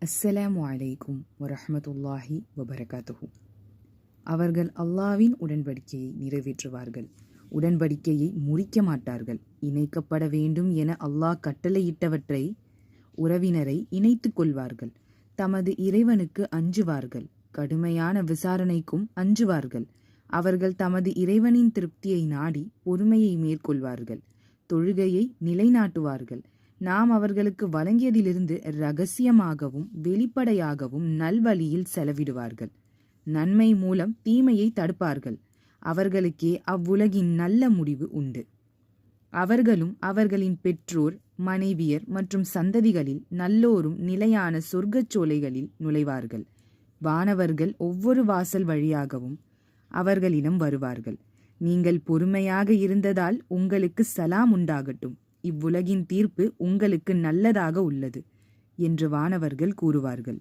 அஸ்ஸலாமு அலைக்கும் வரஹ்மத்துல்லாஹி வபரகாத்துஹு. அவர்கள் அல்லாஹ்வின் உடன்படிக்கையை நிறைவேற்றுவார்கள், உடன்படிக்கையை முறிக்க மாட்டார்கள். இணைக்கப்பட வேண்டும் என அல்லாஹ் கட்டளையிட்டவற்றை உறவினரை இணைத்துக் கொள்வார்கள். தமது இறைவனுக்கு அஞ்சுவார்கள், கடுமையான விசாரணைக்கும் அஞ்சுவார்கள். அவர்கள் தமது இறைவனின் திருப்தியை நாடி பொறுமையை மேற்கொள்வார்கள், தொழுகையை நிலைநாட்டுவார்கள். நாம் அவர்களுக்கு வழங்கியதிலிருந்து இரகசியமாகவும் வெளிப்படையாகவும் நல்வழியில் செலவிடுவார்கள். நன்மை மூலம் தீமையை தடுப்பார்கள். அவர்களுக்கே அவ்வுலகின் நல்ல முடிவு உண்டு. அவர்களும் அவர்களின் பெற்றோர், மனைவியர் மற்றும் சந்ததிகளில் நல்லோரும் நிலையான சொர்க்கச் சோலைகளில் நுழைவார்கள். வானவர்கள் ஒவ்வொரு வாசல் வழியாகவும் அவர்களிடம் வருவார்கள். நீங்கள் பொறுமையாக இருந்ததால் உங்களுக்கு சலாம் உண்டாகட்டும், இவ்வுலகின் தீர்ப்பு உங்களுக்கு நல்லதாக உள்ளது என்று வானவர்கள் கூறுவார்கள்.